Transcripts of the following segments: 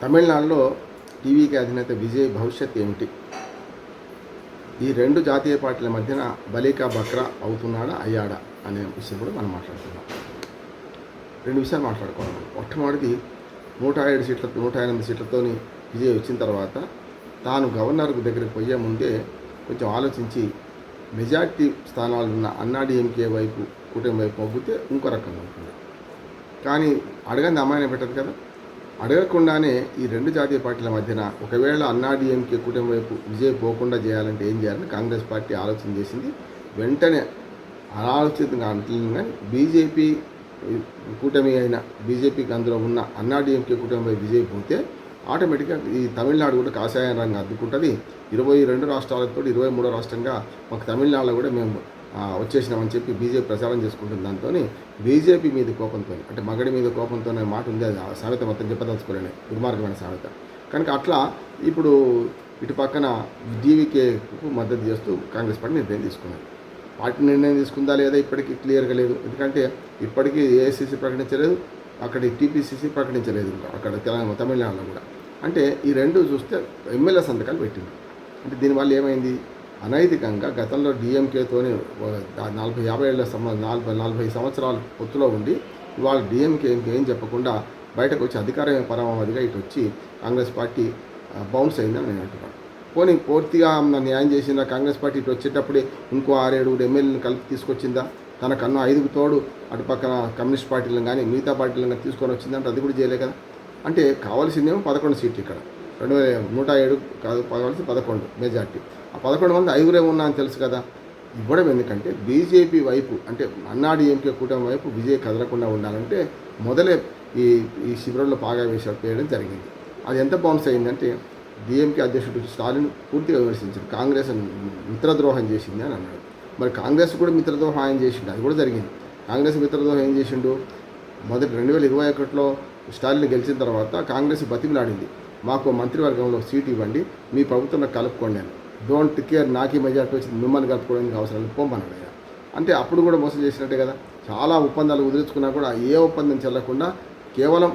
తమిళనాడులో టీవీకి అధినేత విజయ్ భవిష్యత్ ఏమిటి? ఈ రెండు జాతీయ పార్టీల మధ్యన బలీకా బక్రా అవుతున్నాడా అయ్యాడా అనే విషయం కూడా మనం మాట్లాడుతున్నాం. రెండు విషయాలు మాట్లాడుకోవాలి. మొట్టమొదటిది 108 సీట్లతోని విజయ్ వచ్చిన తర్వాత తాను గవర్నర్ దగ్గరికి పోయే ముందే కొంచెం ఆలోచించి మెజార్టీ స్థానాలు ఉన్న అన్నాడీఎంకే వైపు కూటమి వైపు మొగ్గితే ఇంకో రకంగా ఉంటుంది. కానీ అడగంది అమ్మాయిని పెట్టదు కదా. అడగకుండానే ఈ రెండు జాతీయ పార్టీల మధ్యన ఒకవేళ అన్నాడీఎంకే కూటమి వైపు విజయ్ పోకుండా చేయాలంటే ఏం చేయాలని కాంగ్రెస్ పార్టీ ఆలోచన చేసింది. వెంటనే అనాలోచితంగా అంటున్నాం. కానీ బీజేపీ కూటమి అయిన బీజేపీకి అందులో ఉన్న అన్నాడీఎంకే కూటమిపై విజయ్ పోతే ఆటోమేటిక్గా ఈ తమిళనాడు కూడా కాషాయ రంగం అద్దుకుంటుంది. 22 రాష్ట్రాలతో 23వ రాష్ట్రంగా మాకు తమిళనాడులో కూడా మేము వచ్చేసినామని చెప్పి బీజేపీ ప్రచారం చేసుకుంటుంది. దాంతో బీజేపీ మీద కోపంతో, అంటే మగడి మీద కోపంతో అనే మాట ఉంది. అది సామెత మొత్తం చెప్పదలుచుకోలేని దుర్మార్గమైన సామెత. కనుక అట్లా ఇప్పుడు ఇటు పక్కన డీవీకేకు మద్దతు చేస్తూ కాంగ్రెస్ పార్టీ నిర్ణయం తీసుకున్నది. పార్టీ నిర్ణయం తీసుకుందా లేదా ఇప్పటికీ క్లియర్గా లేదు. ఎందుకంటే ఇప్పటికీ ఏఐసీసీ ప్రకటించలేదు, అక్కడ టీపీసీసీ ప్రకటించలేదు, అక్కడ తమిళనాడులో కూడా. అంటే ఈ రెండు చూస్తే ఎమ్మెల్యే సంతకాలు పెట్టింది. అంటే దీనివల్ల ఏమైంది? అనైతికంగా గతంలో డిఎంకేతోనే 40 సంవత్సరాలు పొత్తులో ఉండి ఇవాళ డిఎంకే ఏం చెప్పకుండా బయటకు వచ్చి అధికార పరమావధిగా ఇటు వచ్చి కాంగ్రెస్ పార్టీ బౌన్స్ అయిందని నేను అంటున్నాను. పోనీ పూర్తిగా న్యాయం చేసిందా కాంగ్రెస్ పార్టీ? ఇటు వచ్చేటప్పుడే ఇంకో 6-7 ఎమ్మెల్యేలను కలిపి తీసుకొచ్చిందా? తనకన్నా 5 తోడు అటు పక్కన కమ్యూనిస్ట్ పార్టీలను కానీ మిగతా పార్టీలను కానీ తీసుకొని వచ్చిందంటే అది కూడా చేయలే కదా. అంటే కావాల్సిందేమో 11 సీట్లు. ఇక్కడ 107 కాదు, కావాల్సి 11 మెజార్టీ. ఆ 11 మంది 5 ఉన్నా అని తెలుసు కదా. ఇవ్వడం ఎందుకంటే బీజేపీ వైపు, అంటే అన్నాడీఎంకే కూటమి వైపు విజయ్ కదలకుండా ఉండాలంటే మొదలే ఈ శిబిరంలో పాగా వేయడం జరిగింది. అది ఎంత బౌన్స్ అయిందంటే డిఎంకే అధ్యక్షుడు స్టాలిన్ పూర్తిగా విమర్శించారు. కాంగ్రెస్ మిత్రద్రోహం చేసింది అని అన్నాడు. మరి కాంగ్రెస్ కూడా మిత్రద్రోహం ఆయన చేసిండు, అది కూడా జరిగింది. కాంగ్రెస్ మిత్రద్రోహం ఏం చేసిండు? మొదటి 2021లో స్టాలిన్ గెలిచిన తర్వాత కాంగ్రెస్ బతిమిలాడింది, మాకు మంత్రివర్గంలో సీటు ఇవ్వండి, మీ ప్రభుత్వంలో కలుపుకోండి అని. డోంట్ కేర్, నాకీ మెజార్టీ వచ్చింది, మిమ్మల్ని కలుపుకోవడానికి అవసరం లేదు, పొమ్మన్నాడు ఆయన. అంటే అప్పుడు కూడా మోసం చేసినట్టే కదా. చాలా ఒప్పందాలు కుదుర్చుకున్నా కూడా ఏ ఒప్పందం చెల్లకుండా కేవలం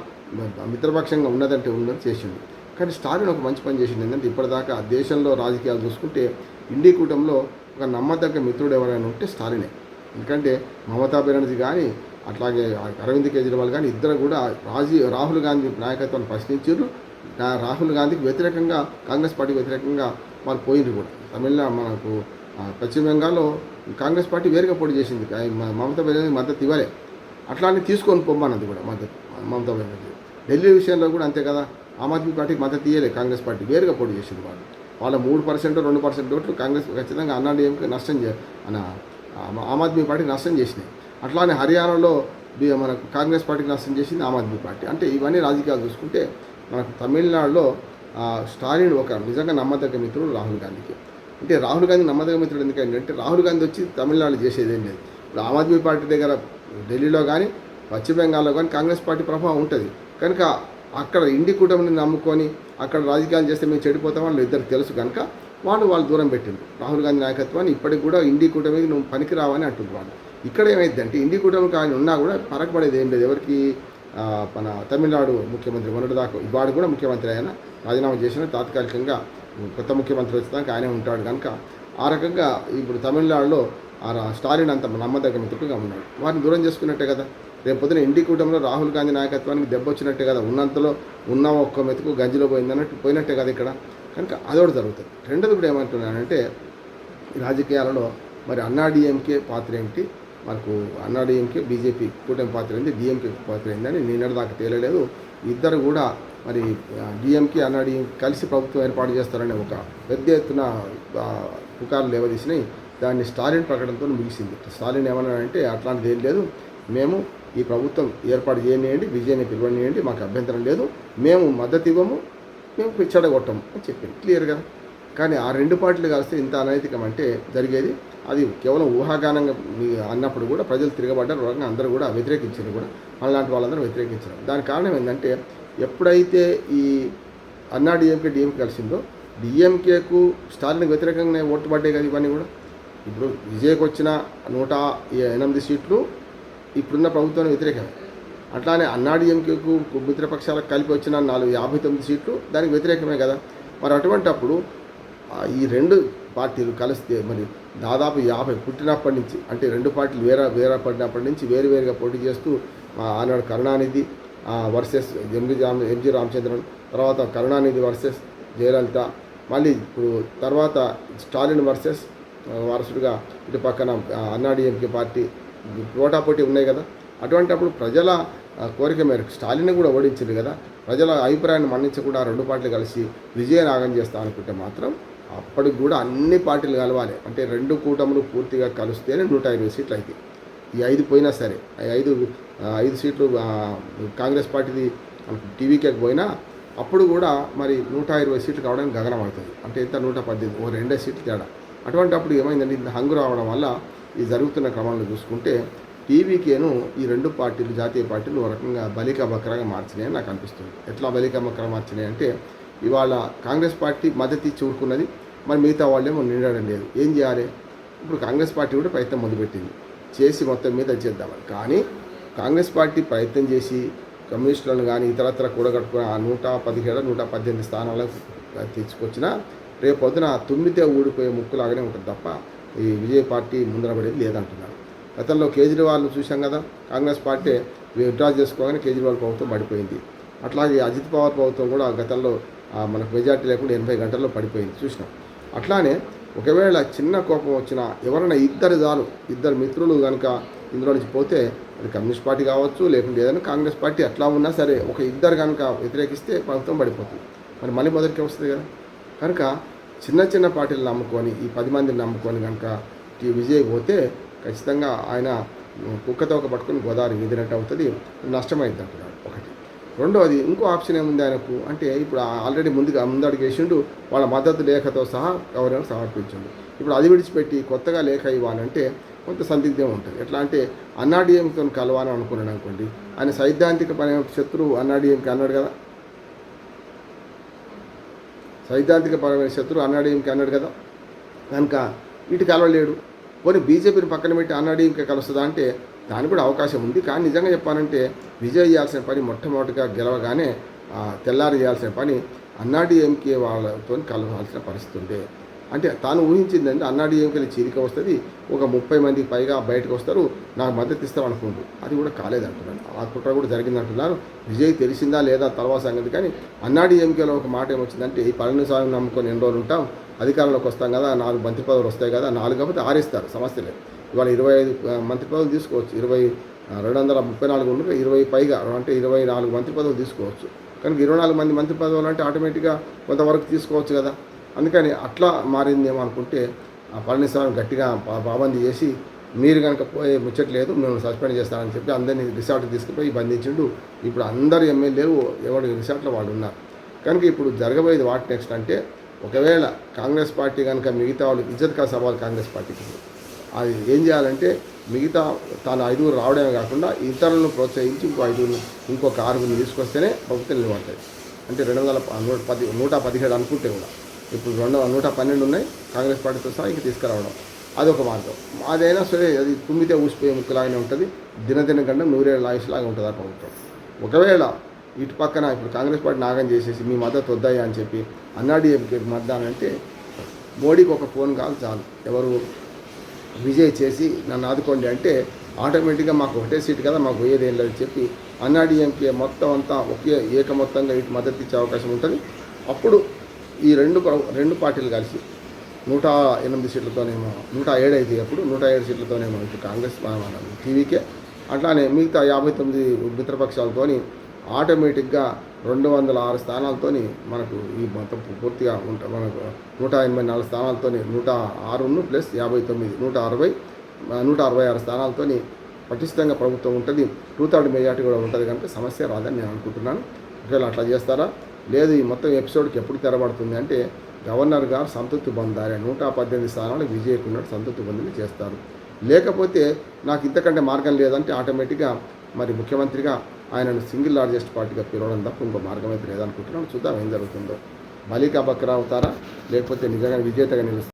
మిత్రపక్షంగా ఉన్నదంటే ఉన్నది చేసిండు. కానీ స్టాలిన్ ఒక మంచి పని చేసింది. ఏంటంటే ఇప్పటిదాకా దేశంలో రాజకీయాలు చూసుకుంటే ఇండి కూటమిలో ఒక నమ్మదగ్గ మిత్రుడు ఎవరైనా ఉంటే స్టాలినే. ఎందుకంటే మమతా బెనర్జీ కానీ అట్లాగే అరవింద్ కేజ్రీవాల్ కానీ ఇద్దరు కూడా రాహుల్ గాంధీ నాయకత్వాన్ని ప్రశ్నించారు. రాహుల్ గాంధీకి వ్యతిరేకంగా, కాంగ్రెస్ పార్టీకి వ్యతిరేకంగా వాళ్ళు పోయింది కూడా. మనకు పశ్చిమ బెంగాల్లో కాంగ్రెస్ పార్టీ వేరుగా పోటీ చేసింది, మమతా బెనర్జీ మద్దతు ఇవ్వలే. అట్లానే తీసుకొని పొమ్మన్నది కూడా మద్దతు మమతా బెనర్జీ. ఢిల్లీ విషయంలో కూడా అంతే కదా. ఆమ్ ఆద్మీ పార్టీకి మద్దతు ఇవ్వలే, కాంగ్రెస్ పార్టీ వేరుగా పోటీ చేసింది. వాళ్ళ 3% 2% ఓట్లు కాంగ్రెస్ ఖచ్చితంగా అన్నాడీఎంకే ఆమ్ ఆద్మీ పార్టీకి నష్టం చేసినాయి. అట్లానే హర్యానాలో మనకు కాంగ్రెస్ పార్టీకి నష్టం చేసింది ఆమ్ ఆద్మీ పార్టీ. అంటే ఇవన్నీ రాజకీయాలు చూసుకుంటే మనకు తమిళనాడులో స్టాలిన్ ఒక నిజంగా నమ్మదగ్గ మిత్రుడు రాహుల్ గాంధీకి. అంటే రాహుల్ గాంధీ నమ్మదగ్గ మిత్రుడు ఎందుకంటే రాహుల్ గాంధీ వచ్చి తమిళనాడు చేసేదేం లేదు. ఇప్పుడు ఆమ్ ఆద్మీ పార్టీ దగ్గర ఢిల్లీలో కానీ పశ్చిమ బెంగాల్లో కానీ కాంగ్రెస్ పార్టీ ప్రభావం ఉంటుంది. కనుక అక్కడ ఇండి కూటమిని నమ్ముకొని అక్కడ రాజకీయాలు చేస్తే మేము చెడిపోతాం వాళ్ళు ఇద్దరికి తెలుసు. కనుక వాళ్ళు దూరం పెట్టింది రాహుల్ గాంధీ నాయకత్వాన్ని. ఇప్పటికి కూడా ఇండి కూటమికి నువ్వు పనికి రావని అంటుంది వాళ్ళు. ఇక్కడ ఏమైందంటే ఇండి కూటమికి ఆయన ఉన్నా కూడా పరకపడేది ఏం లేదు. ఎవరికి మన తమిళనాడు ముఖ్యమంత్రి మొన్నటిదాకా ఇవాడు కూడా ముఖ్యమంత్రి ఆయన రాజీనామా చేసిన, తాత్కాలికంగా కొత్త ముఖ్యమంత్రి వచ్చేదాకా ఆయనే ఉంటాడు. కనుక ఆ రకంగా ఇప్పుడు తమిళనాడులో స్టాలిన్ అంత నమ్మదగ్గ మిత్రుడుగా ఉన్నాడు. వారిని దూరం చేసుకున్నట్టే కదా. రేపు పొద్దున ఇండి కూటమిలో రాహుల్ గాంధీ నాయకత్వానికి దెబ్బ వచ్చినట్టే కదా. ఉన్నంతలో ఉన్న ఒక్క మెతుకు గంజిలో పోయినట్టే కదా ఇక్కడ. కనుక అదొకటి జరుగుతుంది. రెండోది కూడా ఏమంటున్నానంటే రాజకీయాలలో మరి అన్నాడీఎంకే పాత్ర ఏమిటి, మనకు అన్నాడీఎంకే బీజేపీ కూటమి పాత్ర ఏంటి, డిఎంకే పాత్ర ఏంటని నిన్నటి దాకా తేలలేదు. ఇద్దరు కూడా మరి డిఎంకే అన్నాడీఎంకే కలిసి ప్రభుత్వం ఏర్పాటు చేస్తారనే ఒక పెద్ద ఎత్తున పుకార్లు లేవదీసినాయి. దాన్ని స్టాలిన్ ప్రకటనతో ముగిసింది. స్టాలిన్ ఏమన్నాడంటే అట్లాంటిది ఏం లేదు, మేము ఈ ప్రభుత్వం ఏర్పాటు చేయనియండి, విజయాన్ని పిలవనియండి, మాకు అభ్యంతరం లేదు, మేము మద్దతు ఇవ్వము, మేము చెడగొట్టము అని చెప్పింది క్లియర్గా. కానీ ఆ రెండు పార్టీలు కలిస్తే ఇంత అనైతికం అంటే జరిగేది. అది కేవలం ఊహాగానంగా అన్నప్పుడు కూడా ప్రజలు తిరగబడ్డారు. అందరూ కూడా వ్యతిరేకించారు, కూడా అలాంటి వాళ్ళందరూ వ్యతిరేకించారు. దానికి కారణం ఏంటంటే ఎప్పుడైతే ఈ అన్నాడీఎంకే డిఎంకే కలిసిందో డిఎంకేకు స్టాలిన్కి వ్యతిరేకంగానే ఓట్లు పడ్డాయి కదా ఇవన్నీ కూడా. ఇప్పుడు విజయ్కి వచ్చిన 108 సీట్లు ఇప్పుడున్న ప్రభుత్వానికి వ్యతిరేకమే. అట్లానే అన్నాడీఎంకేకు మిత్రపక్షాలకు కలిపి వచ్చిన 59 సీట్లు దానికి వ్యతిరేకమే కదా. మరి అటువంటప్పుడు ఈ రెండు పార్టీలు కలిస్తే మరి దాదాపు 50 పుట్టినప్పటి నుంచి, అంటే రెండు పార్టీలు వేరే పడినప్పటి నుంచి వేరువేరుగా పోటీ చేస్తూ ఆనాడు కరుణానిధి వర్సెస్ ఎంజి రామచంద్రన్, తర్వాత కరుణానిధి వర్సెస్ జయలలిత, మళ్ళీ ఇప్పుడు తర్వాత స్టాలిన్ వర్సెస్ వారసుడిగా ఇటు పక్కన అన్నాడీఎంకే పార్టీ పోటాపోటీ ఉన్నాయి కదా. అటువంటిప్పుడు ప్రజల కోరిక మేరకు స్టాలిన్ కూడా ఓడించింది కదా. ప్రజల అభిప్రాయాన్ని మన్నించకుండా రెండు పార్టీలు కలిసి విజయనాగం చేస్తా అనుకుంటే మాత్రం అప్పటికి కూడా అన్ని పార్టీలు కలవాలి. అంటే రెండు కూటములు పూర్తిగా కలిస్తేనే 120 సీట్లు అయితే. ఈ 5 పోయినా సరే, 5 సీట్లు కాంగ్రెస్ పార్టీది టీవీకేకి పోయినా అప్పుడు కూడా మరి 120 సీట్లు కావడానికి గగనం అవుతుంది. అంటే ఎంత 118, ఓ 2 సీట్లు తేడా. అటువంటి అప్పుడు ఏమైందంటే ఇంత హంగు రావడం వల్ల ఈ జరుగుతున్న క్రమంలో చూసుకుంటే టీవీకేను ఈ రెండు పార్టీలు, జాతీయ పార్టీలు ఒక రకంగా బలికా బక్రాగా మార్చినాయని నాకు అనిపిస్తుంది. ఎట్లా బలికా బక్రా మార్చినాయి అంటే, ఇవాళ కాంగ్రెస్ పార్టీ మద్దతు ఇచ్చి ఊరుకున్నది, మరి మిగతా వాళ్ళేమో నిండడం లేదు. ఏం చేయాలి? ఇప్పుడు కాంగ్రెస్ పార్టీ కూడా ప్రయత్నం మొదలుపెట్టింది చేసి మొత్తం మీద చేద్దామని. కానీ కాంగ్రెస్ పార్టీ ప్రయత్నం చేసి కమ్యూనిస్టులను కానీ ఇతరత్ర కూడగట్టుకుని 117, 118 స్థానాలకు తీసుకొచ్చినా రేపు పొద్దున తుమ్మితే ఊడిపోయే ముక్కులాగానే ఉంటుంది తప్ప ఈ విజయ పార్టీ ముందరబడేది లేదంటున్నారు. గతంలో కేజ్రీవాల్ను చూసాం కదా. కాంగ్రెస్ పార్టీ విత్డ్రా చేసుకోగానే కేజ్రీవాల్ ప్రభుత్వం పడిపోయింది. అట్లాగే అజిత్ పవార్ ప్రభుత్వం కూడా గతంలో మనకు మెజార్టీ లేకుండా 80 గంటల్లో పడిపోయింది చూసినాం. అట్లానే ఒకవేళ చిన్న కోపం వచ్చినా ఎవరైనా ఇద్దరు మిత్రులు కనుక ఇందులో నుంచి పోతే అది కమ్యూనిస్ట్ పార్టీ కావచ్చు, లేకుంటే ఏదైనా కాంగ్రెస్ పార్టీ అట్లా ఉన్నా సరే ఒక ఇద్దరు కనుక వ్యతిరేకిస్తే ప్రభుత్వం పడిపోతుంది. మరి మళ్ళీ మొదటికి వస్తుంది కదా. కనుక చిన్న పార్టీలు నమ్ముకొని ఈ 10 మందిని నమ్ముకొని కనుక విజయ్ పోతే ఖచ్చితంగా ఆయన కుక్కతో ఒక పట్టుకొని గోదావరి వీధినట్టు అవుతుంది, నష్టమైంది అంటున్నాడు ఒకటి. రెండవది ఇంకో ఆప్షన్ ఏముంది ఆయనకు అంటే, ఇప్పుడు ఆల్రెడీ ముందడుగు వేసిండు, వాళ్ళ మద్దతు లేఖతో సహా ఎవరైనా సమర్పించండు. ఇప్పుడు అది విడిచిపెట్టి కొత్తగా లేఖ ఇవ్వాలంటే కొంత సందిగ్ధం ఉంటుంది. ఎట్లా అంటే అన్నాడీఎంతో కలవాలని అనుకున్నాడు అనుకోండి, ఆయన సైద్ధాంతికపరమైన శత్రువు అన్నాడీఎంకి అన్నాడు కదా, సైద్ధాంతికపరమైన శత్రువు అన్నాడీఎంకి అన్నాడు కదా. కనుక ఇటు కలవలేడు. పోనీ బీజేపీని పక్కన పెట్టి అన్నాడీఎంకే కలుస్తుందా అంటే దానికి కూడా అవకాశం ఉంది. కానీ నిజంగా చెప్పాలంటే విజయ్ చేయాల్సిన పని మొట్టమొదటిగా గెలవగానే తెల్లారి చేయాల్సిన పని అన్నాడీఎంకే వాళ్ళతో కలవాల్సిన పరిస్థితి ఉండే. అంటే తాను ఊహించిందంటే అన్నాడీఎంకేలో చీలిక వస్తుంది, ఒక 30 మందికి పైగా బయటకు వస్తారు, నాకు మద్దతు ఇస్తాం అనుకుంటారు. అది కూడా కాలేదంటున్నాను. ఆ కుట్ర కూడా జరిగిందంటున్నారు. విజయ్ తెలిసిందా లేదా తర్వాత సంగతి. కానీ అన్నాడీఎంకేలో ఒక మాట ఏమొచ్చిందంటే, ఈ పళనిస్వామిని నమ్ముకొని ఎన్ని రోజులు ఉంటాం, అధికారంలోకి వస్తాం కదా, 4 మంత్రి పదవులు వస్తాయి కదా, 4 కాకపోతే 6 ఇస్తారు, సమస్య లేదు. ఇవాళ 25 మంత్రి పదవులు తీసుకోవచ్చు, 234 ఉంటే 20 పైగా అంటే 24 మంత్రి పదవులు తీసుకోవచ్చు. కనుక 24 మంది మంత్రి పదవులు అంటే ఆటోమేటిక్గా కొంతవరకు తీసుకోవచ్చు కదా. అందుకని అట్లా మారిందేమో అనుకుంటే పళనిస్వామి గట్టిగా పాబందీ చేసి, మీరు కనుక పోయే ముచ్చట్లేదు, మేము సస్పెండ్ చేస్తానని చెప్పి అందరినీ రిసార్ట్కి తీసుకుపోయి బంధించిండు. ఇప్పుడు అందరు ఎమ్మెల్యేలు ఎవరి రిసార్ట్లో వాళ్ళు ఉన్నారు. కనుక ఇప్పుడు జరగబోయేది వాట్ నెక్స్ట్ అంటే, ఒకవేళ కాంగ్రెస్ పార్టీ కనుక మిగతా వాళ్ళు ఇజ్జత్ కా సవాల్ కాంగ్రెస్ పార్టీకి అది ఏం చేయాలంటే, మిగతా తాను 5 రావడమే కాకుండా ఇతరులను ప్రోత్సహించి ఇంకొక 6 తీసుకొస్తేనే ప్రభుత్వం నిలబడతాయి. అంటే 117 అనుకుంటే కూడా ఇప్పుడు 112 ఉన్నాయి కాంగ్రెస్ పార్టీతో సహా ఇంక తీసుకురావడం, అదొక మార్గం. అదైనా సరే అది తుమ్మితే ఊసిపోయే ముక్కులాగానే ఉంటుంది, దినదిన గండం 100 ఆయుష్లాగా ఉంటుంది ఆ ప్రభుత్వం. ఒకవేళ ఇటు పక్కన ఇప్పుడు కాంగ్రెస్ పార్టీ నాగం చేసేసి మీ మద్దతు వద్దాయి అని చెప్పి అన్నాడీఎంకే మద్దతు మోడీకి ఒక ఫోన్ కాల్ చాలు, ఎవరు విజయ్ చేసి నన్ను ఆదుకోండి అంటే ఆటోమేటిక్గా మాకు ఒకటే సీటు కదా, మాకు పోయేది ఏం లేదని చెప్పి అన్నాడీఎంకే మొత్తం అంతా ఒకే ఏకమొత్తంగా ఇటు మద్దతు ఇచ్చే అవకాశం ఉంటుంది. అప్పుడు ఈ రెండు పార్టీలు కలిసి 108 సీట్లతోనేమో 107 అయితే, అప్పుడు 107 సీట్లతోనేమో ఇటు కాంగ్రెస్ టీవీకే, అట్లానే మిగతా 59 మిత్రపక్షాలతోని ఆటోమేటిక్గా 206 స్థానాలతో మనకు ఈ మొత్తం పూర్తిగా మనకు 184 స్థానాలతో 106 ప్లస్ 59 166 స్థానాలతో పటిష్టంగా ప్రభుత్వం ఉంటుంది. 2/3 మెజార్టీ కూడా ఉంటుంది. కనుక సమస్య రాదని నేను అనుకుంటున్నాను. ఒకవేళ అట్లా చేస్తారా లేదు, ఈ మొత్తం ఎపిసోడ్కి ఎప్పుడు తెరబడుతుంది అంటే, గవర్నర్ గారు సంతృప్తి పొందాలి, 118 స్థానాలు విజయకున్నట్టు సంతృప్తి పొందిని చేస్తారు. లేకపోతే నాకు ఇంతకంటే మార్గం లేదంటే ఆటోమేటిక్గా మరి ముఖ్యమంత్రిగా ఆయనను సింగిల్ లార్జెస్ట్ పార్టీగా పిలవడం తప్ప ఇంకో మార్గం అయితే లేదనుకుంటున్నాను. చూద్దాం ఏం జరుగుతుందో. బలికా బక్రా అవుతారా లేకపోతే నిజంగా విజేతగా నిలుస్తారా?